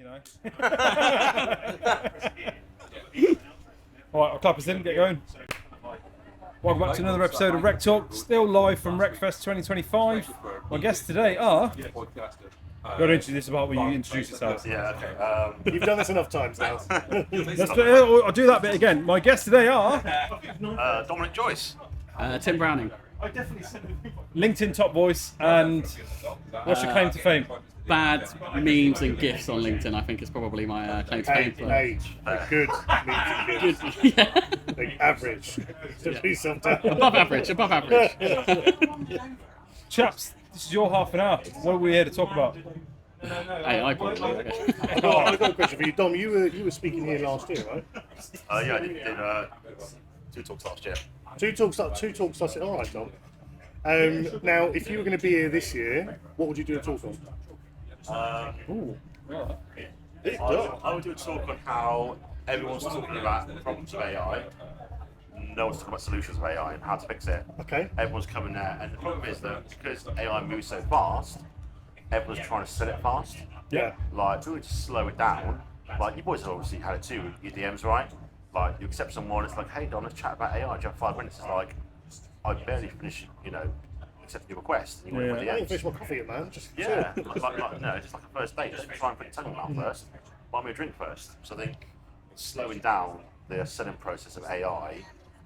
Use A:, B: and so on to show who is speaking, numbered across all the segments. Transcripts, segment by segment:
A: you know. All right, I'll clap us in, get going. Welcome back to another episode of Rec Talk, still live from RecFest 2025. My guests today are... Got to introduce about when you introduce yourselves.
B: Yeah, okay. You've done this enough times now.
A: I'll do that bit again. My guests today are...
B: Dominic Joyce.
C: Tim Browning.
A: LinkedIn top voice, and what's your claim to fame?
C: Bad memes and GIFs on LinkedIn, I think, is probably my claim to fame.
B: Good memes and GIFs.
C: Yeah.
B: Like average. To be sometimes.
C: Above average.
A: Chaps, this is your half an hour. What are we here to talk about?
C: AI probably.
B: I've got a question for you. Dom, you were speaking here last year, right?
D: Yeah, I did 2 talks last year.
B: Two talks last year. All right, Dom. Now, if you were going to be here this year, what would you do a talk on?
D: I would do a talk on how everyone's talking about the problems of AI. No one's talking about solutions of AI and how to fix it.
B: Okay.
D: Everyone's coming there, and the problem is that because AI moves so fast, everyone's trying to sell it fast.
B: Yeah.
D: Like, if we were to slow it down, like you boys have obviously had it too, your DMs, right? Like, you accept someone, it's like, hey Don, let's chat about AI. Do you have 5 minutes? It's like, I barely finished, accepting your request. And you want to
B: I didn't finish my coffee, man. Just
D: yeah, just like a first date. Just try and put your tongue in my mouth first. Buy me a drink first. So I think slowing down the selling process of AI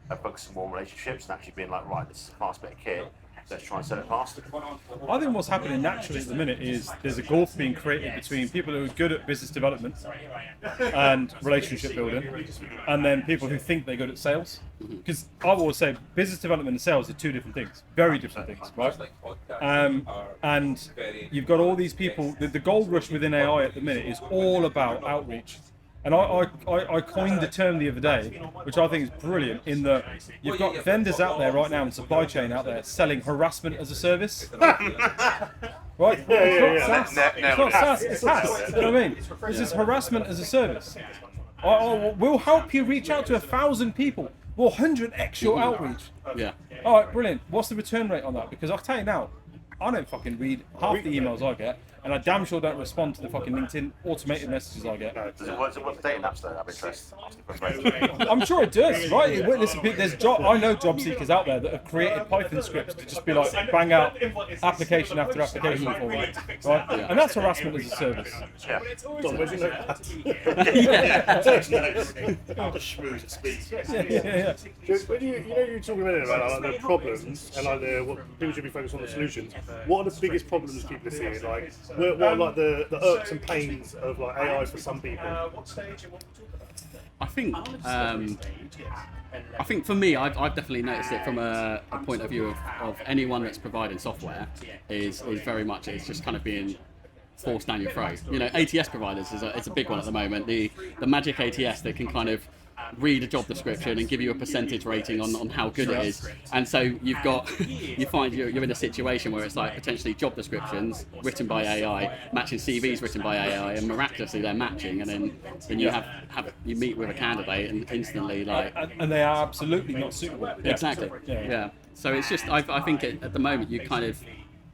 D: and focusing more on relationships and actually being like, right, this is a fast bit of kit. Let's try and sell it faster.
A: I think what's happening naturally at the minute is there's a gulf being created between people who are good at business development and relationship building, and then people who think they're good at sales. Because I will always say business development and sales are 2 different things, very different things, right? And you've got all these people, the gold rush within AI at the minute is all about outreach. And I coined the term the other day, which I think is brilliant, in that you've got vendors out there right now and supply chain out there selling harassment as a service. Right? It's not SaaS, it's SaaS. You know what I mean? This is harassment as a service. We'll help you reach out to 1,000 people. We'll 100x your outreach.
C: Yeah.
A: All right, brilliant. What's the return rate on that? Because I'll tell you now, I don't fucking read half the emails I get. And I damn sure don't respond to the fucking LinkedIn automated messages I get.
D: Does it work for dating apps though? I'm interested.
A: I'm sure it does, right? Listen, I know job seekers out there that have created Python scripts to just be like, bang out application after application for me, right? Yeah. And that's harassment as a service.
D: Yeah.
B: Dom, where'd you know that?
D: The schmooze at speed.
A: Yeah.
B: When you're talking about like the problems and like what people should be focused on the solutions. What are the biggest problems people are seeing? Like, what are like the irks and pains of like AI for some people?
C: I think for me, I've definitely noticed it from a point of view of anyone that's providing software is very much, it's just kind of being forced down your throat. ATS providers is a big one at the moment. The magic ATS, they can kind of read a job description and give you a percentage rating on how good it is. And so you find you're in a situation where it's like potentially job descriptions written by AI, matching CVs written by AI, and miraculously they're matching, and then you you meet with a candidate and instantly
A: and they are absolutely not suitable.
C: Exactly. Yeah. So it's just I think at the moment you kind of,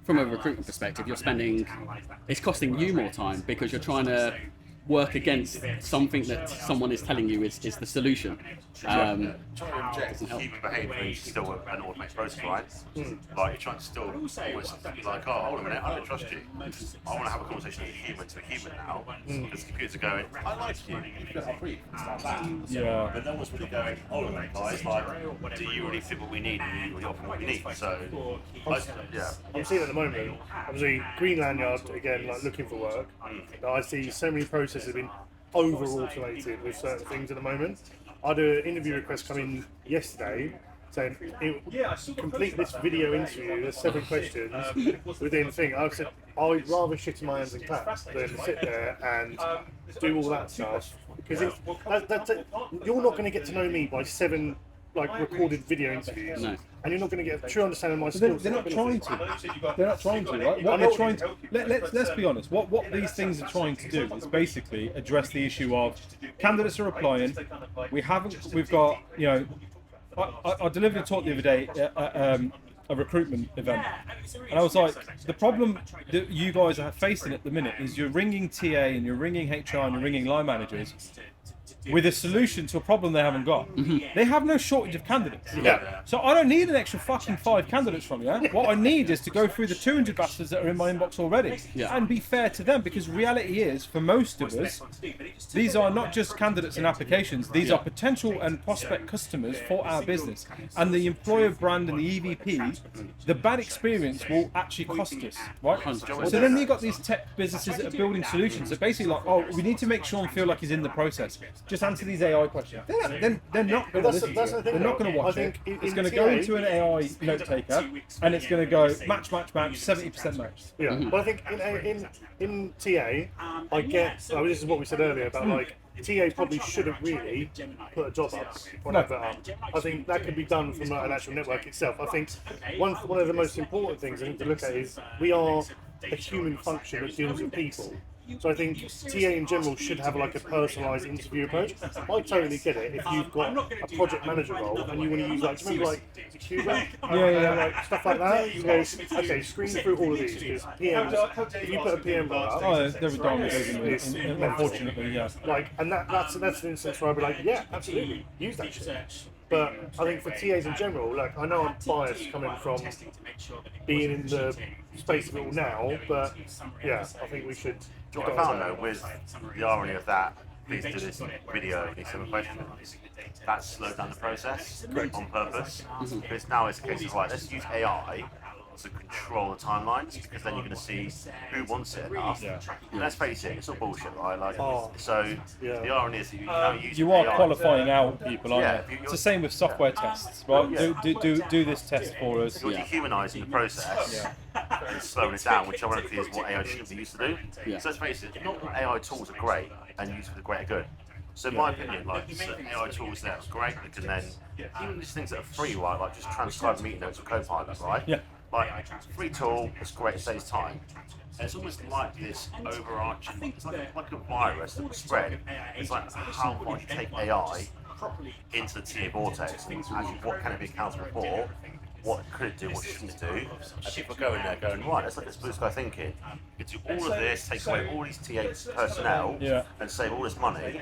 C: from a recruitment perspective, it's costing you more time because you're trying to work against something that someone is telling you is the solution.
D: Trying to inject human behaviour into still an automated process, right? Like, you're trying to still almost be like, oh, hold on a minute, I don't trust you. I want to have a conversation with a human to a human now. Because computers are going, I like you.
A: Yeah.
D: But no one's really going, hold on a minute, guys, like, do you really fit what we need? Do you really offer what we need? So,
B: I'm seeing at the moment, obviously, Green Lanyard, again, like looking for work. I see so many processes have been over-automated with certain things at the moment. I had an interview request come in yesterday saying, complete this video interview, there's 7 questions within the thing. I said, I'd rather shit in my hands and clap than sit there and do all that stuff. Because you're not going to get to know me by 7 recorded video interviews.
C: No.
B: And you're not going to get a true understanding of my skills.
A: They're not trying to. They're not trying to, right? What they're trying to. Let's be honest. What these things are trying to do is basically address the issue of candidates are applying. We've got. I delivered a talk the other day at a recruitment event, and I was like, the problem that you guys are facing at the minute is you're ringing TA and you're ringing HR and you're ringing line managers with a solution to a problem they haven't got. They have no shortage of candidates.
B: Yeah.
A: So I don't need an extra fucking 5 candidates from you. What I need is to go through the 200 bastards that are in my inbox already and be fair to them, because reality is, for most of us, these are not just candidates and applications, these are potential and prospect customers for our business. And the employer brand and the EVP, the bad experience will actually cost us, right? So then you've got these tech businesses that are building solutions that basically like, oh, we need to make Sean feel like he's in the process. Just answer these AI questions. They're not going to listen. They're not going to watch it. It's going to go into an AI note taker, and it's going to go match, 70% match.
B: Yeah, but I think in TA, I get. Well, this is what we said earlier about like TA probably shouldn't really put a job up or an advert up. I think that could be done from like, an actual network itself. I think one of the most important things I need to look at is we are a human function that deals with people. So I think TA in general should have like a personalised interview approach. I totally get it if you've got a project manager role and you want to use like, do you remember like Cuba? Like stuff like that. You go, okay, screen through all of these because PMs, if you put a PM role up,
A: they're redundant, unfortunately, yeah.
B: Like, and that's an instance where I'd be like, yeah, absolutely, use that shit. But I think for TAs in general, like I know I'm biased coming from being in the space of it all now, but yeah, I think we should.
D: What I found though, with the irony of that, please do this video, these 7 questions, that slowed down the process on purpose. Because now it's a case of, right, let's use AI to control the timelines, because then you're going to see who wants it enough. And let's face it, it's all bullshit, right? Like, so the irony is you now use
A: you are
D: AI
A: qualifying out people, aren't you?
D: you're-
A: It's the same with software tests, right? Do this test for us.
D: You're dehumanising the process and slowing it down, which ironically is what AI should be used to do. So let's face it, not all AI tools are great and used for the greater good. So in my opinion, like certain AI tools that are great, that can then, even these things that are free, right, like just transcribe meeting notes with Copilot, right? Like, free tool, it's great, it saves time. And it's almost like this overarching, it's like a virus that will spread. It's like how far you take AI into the TA vortex, and actually what can it be accountable for, what could it do, what shouldn't it do, and people go in there going, right, it's like this blue sky thinking. You can do all of this, take away all these TA personnel, and save all this money,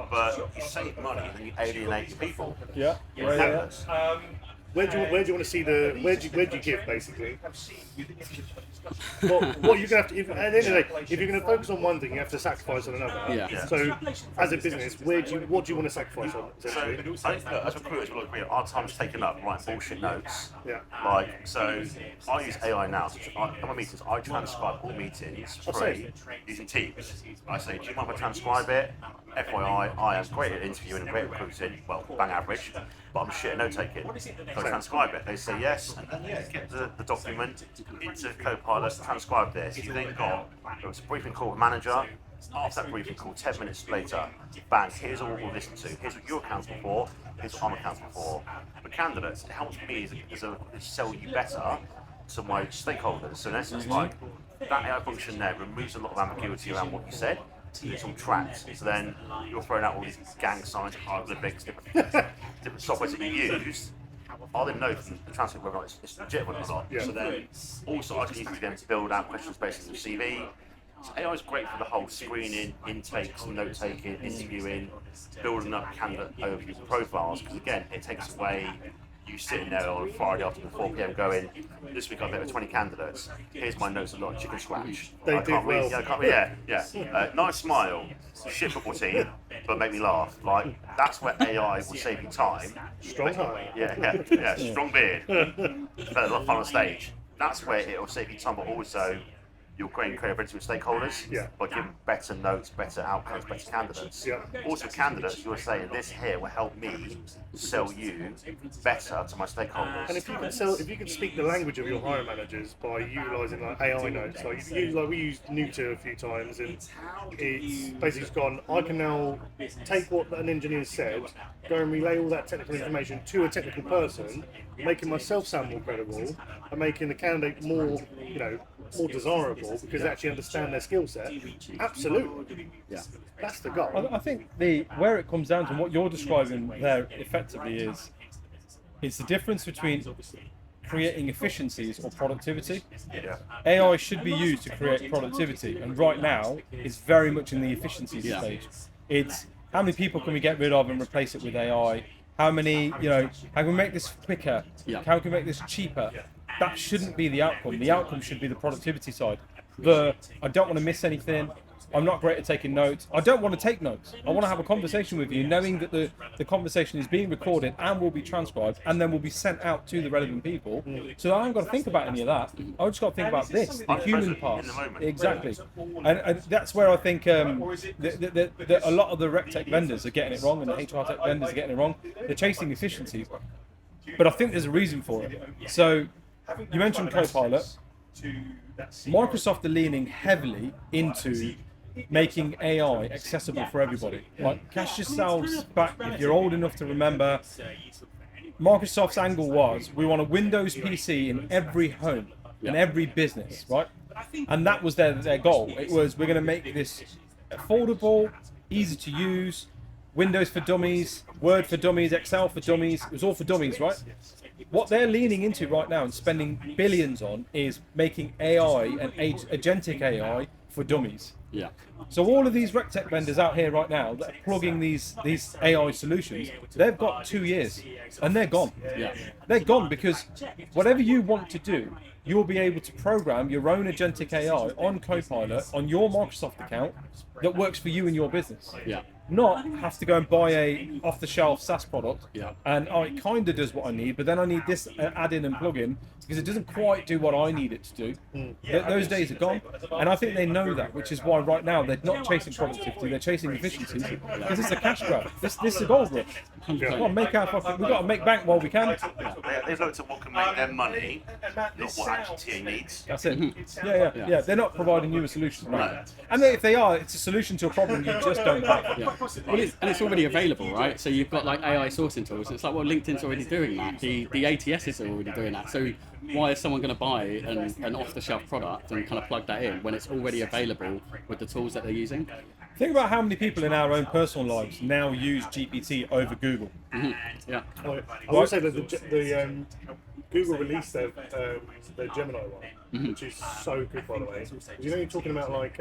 D: but you save money and you alienate your people.
B: Where do you want to see the? Where do you give basically? What you're gonna have to, at the end of the day, if you're gonna focus on one thing, you have to sacrifice on another. So, as a business, what do you want to sacrifice on?
D: So, I think as recruiters will agree, our time's taken up writing bullshit notes.
B: Yeah.
D: Like, so I use AI now. So in my meetings, I transcribe all meetings free using Teams. I say, do you mind if I transcribe it? FYI, I am great at interviewing and great at recruiting. Well, bang average. But I'm shit at note taking. So I transcribe it. They say yes, and then you get the document into Copilot, transcribe this. You then got a briefing call with manager. After that briefing call, 10 minutes later, bang, here's all we'll listen to. Here's what you're accountable for, here's what I'm accountable for. For candidates, it helps me to sell you better to my stakeholders. So in essence, like, that AI function there removes a lot of ambiguity around what you said. It's all tracked. So then you're throwing out all these gang signs, hieroglyphics, different software that you use. I then know from the transcript whether or not it's legitimate or not. So then also I can use it again to build out questions based on the CV. So AI is great for the whole screening, intakes, note taking, interviewing, building up candidate overview profiles. Because again, it takes away you sitting there on a Friday afternoon 4 PM going, this week I've met with 20 candidates, here's my notes on a lot of chicken scratch.
B: They do well.
D: Nice smile, shit football team, but make me laugh. Like, that's where AI will save you time.
B: Strong time.
D: Strong beard. Better lot of fun on stage. That's where it will save you time, but also you're creating credibility with stakeholders by giving better notes, better outcomes, better candidates. Also, candidates, you're saying this here will help me sell you better to my stakeholders.
B: And if you can speak the language of your hiring managers by utilising like AI notes, we used Nuta a few times, and it's basically gone. I can now take what an engineer said, go and relay all that technical information to a technical person, making myself sound more credible and making the candidate more, more desirable because they actually understand their skill set. Absolutely. That's the goal.
A: I think where it comes down to what you're describing there effectively is, it's the difference between creating efficiencies or productivity.
D: Yeah.
A: AI should be used to create productivity, and right now it's very much in the efficiency stage. It's how many people can we get rid of and replace it with AI? How many, how can we make this quicker?
C: Yeah.
A: How can we make this cheaper? That shouldn't be the outcome. The outcome should be the productivity side. I don't want to miss anything. I'm not great at taking notes. I don't want to take notes. I want to have a conversation with you, knowing that the conversation is being recorded and will be transcribed and then will be sent out to the relevant people. So I haven't got to think about any of that. I've just got to think about this, the human part.
D: In the moment.
A: Exactly. And that's where I think that a lot of the rec tech vendors are getting it wrong, and the HR tech vendors are getting it wrong. They're chasing efficiencies. But I think there's a reason for it. So you mentioned Copilot. Microsoft are leaning heavily into making AI accessible for everybody. Like, cast yourselves back, if you're old enough to remember, Microsoft's angle was, we want a Windows PC in every home, in every business, right? And that was their goal. It was, we're going to make this affordable, easy to use, Windows for dummies, Word for dummies, Excel for dummies. It was all for dummies, right? What they're leaning into right now and spending billions on is making AI and agentic AI for dummies.
C: Yeah.
A: So all of these rec tech vendors out here right now that are plugging these AI solutions, they've got 2 years and they're gone.
C: Yeah.
A: They're gone because whatever you want to do, you'll be able to program your own agentic AI on Copilot on your Microsoft account that works for you and your business.
C: Yeah.
A: Not have to go and buy a off-the-shelf SaaS product,
C: Yeah.
A: and it kind of does what I need, but then I need this add-in and plug-in because it doesn't quite do what I need it to do. Those days are gone, and I think they know that, which is why right now they're not chasing productivity, they're chasing efficiencies because it's a cash grab. This is a gold rush. We've got to make bank while we can.
D: They've looked at what can make them money, not what actually TA needs.
A: That's it. Yeah. They're not providing you a solution, right? And if they are, it's a solution to a problem you just don't have.
C: Yeah. Well, it's already available, right? So you've got like AI sourcing tools. It's like, well, LinkedIn's already doing that. The ATSs are already doing that. So why is someone going to buy an off-the-shelf product and kind of plug that in when it's already available with the tools that they're using?
A: Think about how many people in our own personal lives now use GPT over Google.
C: Mm-hmm. Yeah.
B: I will say that the Google released their Gemini one, which is so good, by the way. You're talking about like.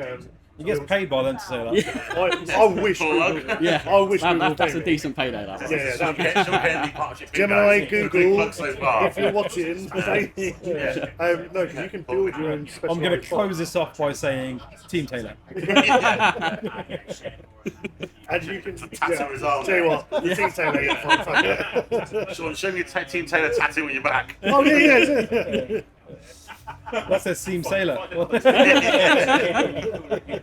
A: He gets paid by them to say that.
B: I wish Google.
C: Yeah.
B: I wish Google
C: that's a
B: paid me.
C: decent payday. That.
B: Yeah. Gemini, Google,
D: So far.
B: if you're watching, no, because you can build your own special.
A: I'm going to close this off by saying Team Taylor.
B: And you can
D: Tattoo his arm.
B: tell you what, the Team Taylor get
D: Sean, show me your Team Taylor tattoo on your back.
B: Oh yeah.
A: That says Team Sailor.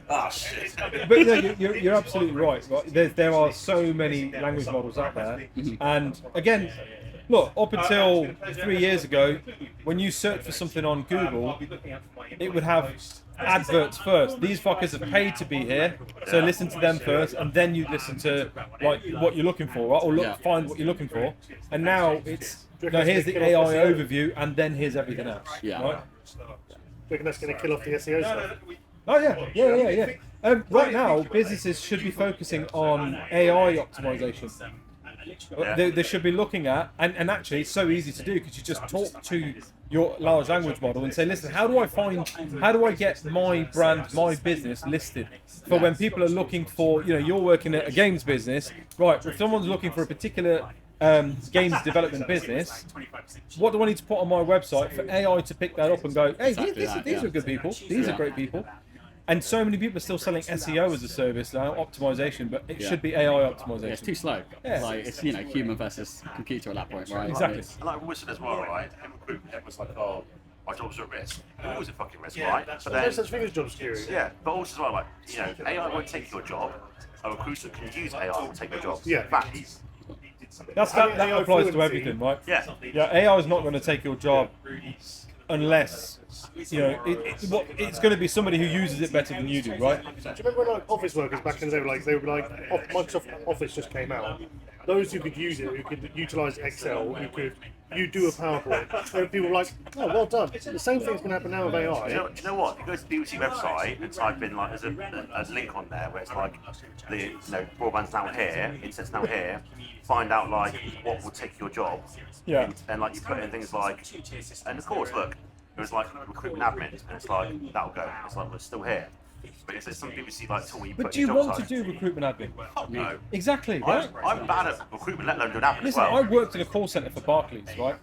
D: Ah, shit.
A: But no, you're absolutely right. There are so many language models out there, and again, look, up until 3 years ago, when you search for something on Google, it would have adverts first. These fuckers have paid to be here, so listen to them first, and then you listen to like what you're looking for, right? Or find what you're looking for. And now it's here's the AI overview, and then here's everything else.
C: Yeah.
A: Right?
B: Do you reckon that's going to kill off the SEO stuff?
A: Oh yeah. Right now, businesses should be focusing on AI optimization. They should be looking at, and actually it's so easy to do because you just talk to your large language model and say, listen, how do I get my brand, my business listed for when people are looking for, you're working at a games business, right? If someone's looking for a particular games development business, what do I need to put on my website for AI to pick that up and go, hey, these are good people, these are great people. And so many people are still selling SEO as a service now, optimization, but it should be AI optimization.
C: Yeah, it's too slow.
A: Yeah.
C: Like it's human versus computer at that point, right?
A: Exactly.
D: And like Wilson as well, right? In recruitment, it was like, oh, my job's at risk. It was a fucking risk, right? But
B: There's
D: then,
B: no such thing as job security.
D: yeah, but also as well, like, AI won't take your job. A recruiter can use AI to take your job.
B: Yeah.
D: In fact,
A: That applies to everything, right?
D: yeah.
A: Yeah, AI is not going to take your job unless it's going to be somebody who uses it better than you do, right?
B: Do you remember when like office workers back in the day they would be like, Microsoft Office just came out. Those who could use it, who could utilise Excel, who could you do a PowerPoint, there are people like, oh, well done. The same thing's going to happen now with AI.
D: Do you know what? If you go to the BBC website and type in, like, there's a link on there where it's like, broadband's now here, internet's now here, find out, like, what will take your job.
A: Yeah.
D: And like, you put in things like, and of course, look, it was like recruitment admin, and it's like, that'll go. It's like, we're still here. But is there some BBC like tool you
A: But
D: put
A: do
D: in
A: you
D: your
A: want
D: job
A: to do recruitment admin?
D: Fuck no.
A: Exactly, right?
D: I'm bad at recruitment, let alone doing admin as
A: Listen,
D: well.
A: I worked in a call centre for Barclays, right?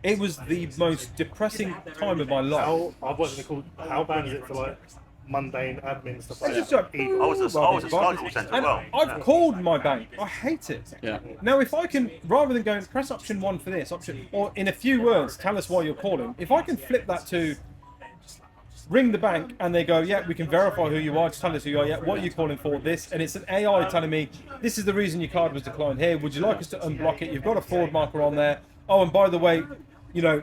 A: It was the most depressing time of my life.
B: I've worked in a call. How bad is it for like mundane admin stuff like
A: It's
B: that?
A: just
B: Evil.
D: I was a Sky call centre as
A: And
D: well.
A: I've called my bank. I hate it.
C: Yeah.
A: Now, if I can, rather than going press option 1 for this, or in a few words, tell us why you're calling. If I can flip that to ring the bank and they go, yeah, we can verify who you are, just tell us who you are, yeah, what are you calling for, this, and it's an AI telling me, this is the reason your card was declined here, would you like us to unblock it, you've got a fraud marker on there, oh, and by the way, you know,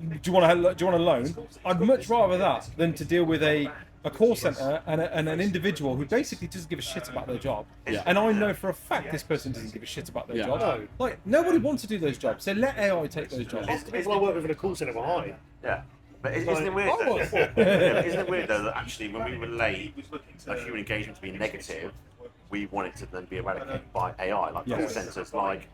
A: do you want a loan? I'd much rather that than to deal with a call centre and an individual who basically doesn't give a shit about their job.
C: Yeah.
A: And I know for a fact this person doesn't give a shit about their
C: Yeah.
A: job.
B: No.
A: Like, nobody wants to do those jobs, so let AI take those jobs.
B: People I work with in a call centre were high.
D: Yeah. But isn't it weird
A: I
D: though?
A: was.
D: Isn't it weird though that actually when we relate a human engagement to be negative, we want it to then be eradicated by AI, like call
A: Yes.
D: centres, like,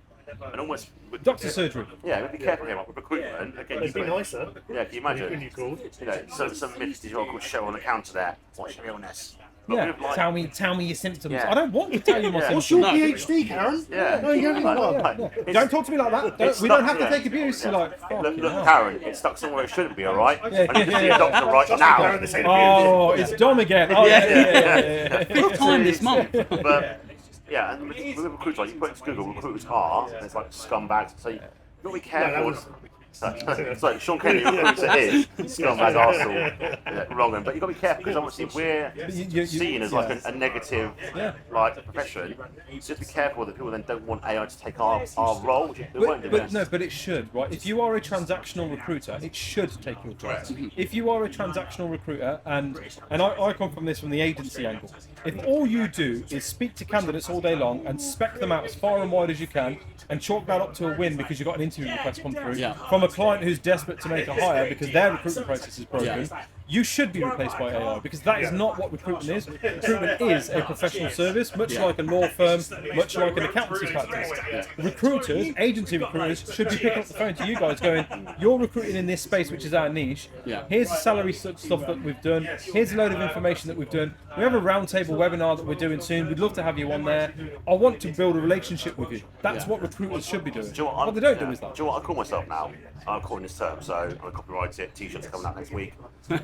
D: and almost
A: Doctor surgery.
D: Yeah, be careful here, like with recruitment. Again,
B: It'd be
D: you-
B: nicer
D: Yeah, can you
B: when
D: imagine?
B: you called.
D: You know, some mystery called show on the counter there. What's your illness? But
A: Yeah,
D: with, like,
A: tell me your symptoms.
D: Yeah.
A: I don't want to tell you my
D: Yeah.
B: What's
A: symptoms.
B: your
C: No.
B: PhD, Karen?
D: Yeah.
B: No, you haven't
D: Like,
B: got one.
D: like,
A: Yeah.
D: it's-
A: Don't talk to me like that.
D: it's
A: We don't
D: stuck-
A: have to
D: yeah.
A: take abuse. You're like,
D: Look,
A: fucking
D: look,
A: hell.
D: Karen, it's stuck somewhere it shouldn't be, all right?
A: Yeah,
D: I need to
A: yeah,
D: see
A: yeah.
D: a doctor right
B: Trust me,
D: now.
B: Karen, this ain't
A: Oh, it's Dom again. Oh, yeah.
C: Fifth time this month.
D: But yeah, and with recruiters, like you put into Google, recruiters are, and it's like scumbags. So you've got to be careful.
B: was-
D: It's like Sean Kenny recruiter is scumbag arsehole. Yeah, wrong one. But you've got to be careful because obviously we're
A: you-
D: seen as like
A: yeah.
D: a negative
A: Yeah.
D: like profession. So just be careful that people then don't want AI to take our role, which it won't do.
A: But it should, right? If you are a transactional recruiter, it should take your job. If you are a transactional recruiter, and I come from this from the agency angle, if all you do is speak to candidates all day long and spec them out as far and wide as you can, and chalk that up to a win because you've got an interview request come through
C: Yeah.
A: from a client who's desperate to make a hire because their recruitment process is broken,
C: Yeah.
A: you should be replaced by AI because that is not what recruitment is. Recruitment is a professional service, much like a law firm, much like an accountancy practice. Recruiters, agency recruiters, should be picking up the phone to you guys going, you're recruiting in this space, which is our niche.
C: Yeah.
A: Here's the salary stuff that we've done. Here's a load of information that we've done. We have a roundtable webinar that we're doing soon. We'd love to have you on there. I want to build a relationship with you. That's what recruiters should be doing.
D: Do you know
A: What they don't do is that.
D: Do you know what I call myself now? I'm calling this term, so I'm a copywriter. T-shirts coming out next week.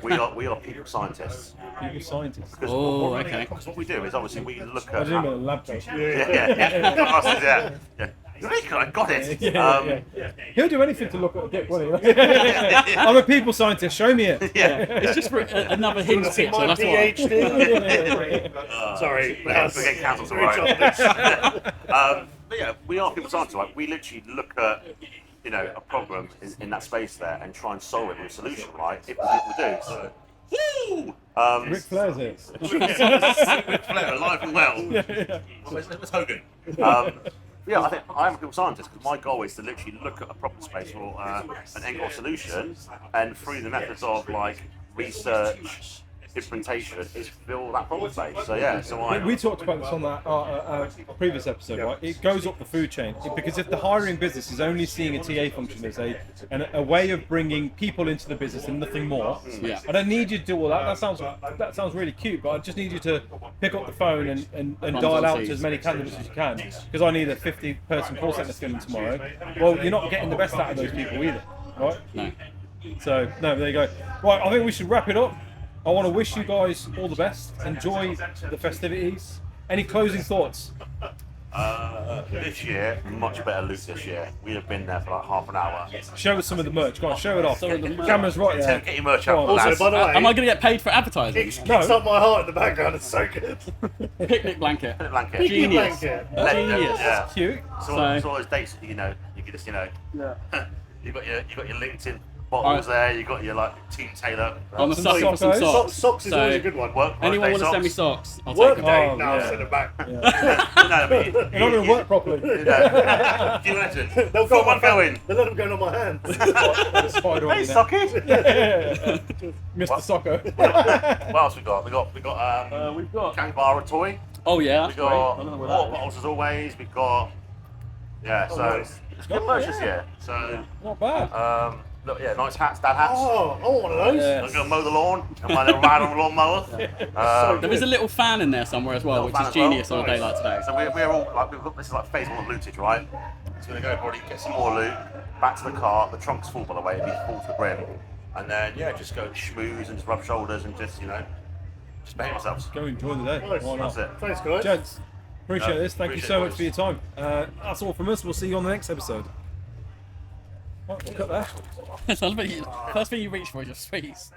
D: We are people scientists.
A: People scientists.
D: Because
C: Oh,
D: what,
C: okay.
D: Because what we do is obviously we look
A: I
D: at.
A: do mean a lab coat.
D: Yeah. Eureka, I got it.
A: He'll do anything to look at a dick, won't he? I'm a people scientist. Show me it.
C: It's just for another hinge tip, so
B: My
C: that's why.
B: PhD. Sorry,
D: We get cancelled, alright. But yeah, we are people scientists. Like we literally look at a problem in that space there and try and solve it with a solution, right? If we do. So, woo!
A: Ric Flair's here.
D: Ric Flair, alive and well. Where's Hogan? Yeah, I think I'm a people scientist because my goal is to literally look at a problem space for an end goal solution, and through the methods of like research, implementation, is fill that problem space. So yeah, so
A: We talked about this on that previous episode, right? It goes up the food chain because if the hiring business is only seeing a TA function as a way of bringing people into the business and nothing more,
C: Yeah.
A: I don't need you to do all that. That sounds really cute, but I just need you to pick up the phone and dial out to as many candidates as you can because I need a 50-person call centre to come in tomorrow. Well, you're not getting the best out of those people either, right?
C: No.
A: So no, there you go. Right, I think we should wrap it up. I want to wish you guys all the best. Enjoy the festivities. Any closing thoughts?
D: this year, much better loot this year. We have been there for like half an hour.
A: Show us some of the merch. Go on, show it off.
C: Some of the merch.
A: Camera's right there.
D: Get your merch
A: Go
D: out,
A: on.
B: Also,
D: lads.
B: by the way,
C: Am I going to get paid for advertising?
B: kicks up my heart in the background. It's so good.
C: Picnic blanket.
D: Blanket.
C: Genius.
B: Blanket.
C: Genius.
D: Yeah.
A: Cute.
D: So all those dates, you can just,
A: Yeah.
D: you've got your LinkedIn bottles there. You got your like Team Taylor.
C: I'm
A: Some
C: sucking for some
A: socks.
C: socks.
B: Socks is
C: So,
B: always a good one.
C: Anyone want to send me
D: socks?
C: socks? I'll
B: Work
C: take them.
B: day,
A: Oh,
B: now
A: yeah.
B: send it back.
D: No, I mean,
A: You're not going to work properly.
D: Can you imagine?
B: They'll
D: Got
B: on my
D: one going.
B: They'll let them go on my hands.
A: With a spider on
D: Hey,
A: your neck.
D: Socky.
A: Yeah. Mr. Socko.
D: What else we got? We've got Capybara toy.
C: Oh yeah,
D: We
C: that's great. I
D: got
C: don't know
D: water
C: where that is.
D: bottles as always. We've got so
B: nice.
D: it's good merch this year. So
A: Not bad.
D: look, yeah, nice hats, dad hats.
B: Oh, I want one of those.
A: Yeah.
D: I'm gonna mow the lawn and my little ride on the lawnmower.
C: There is a little fan in there somewhere as well,
D: Little
C: which
D: fan
C: is
D: as well.
C: genius on a day like today.
D: So we're all like this is like phase 1 of lootage, right? So we're gonna go probably get some more loot, back to the car. The trunk's full, by the way, it'll be full to the brim, and then just go schmooze and just rub shoulders and just just behave ourselves.
A: Go enjoy the day.
B: Nice.
A: Why not?
D: That's it.
B: Thanks, guys.
A: Gents, appreciate this. Thank you
D: appreciate
A: so
D: it,
A: much for your time. That's all from us. We'll see you on the next episode. Right, we'll cut there.
C: First thing you reach for is your sweets.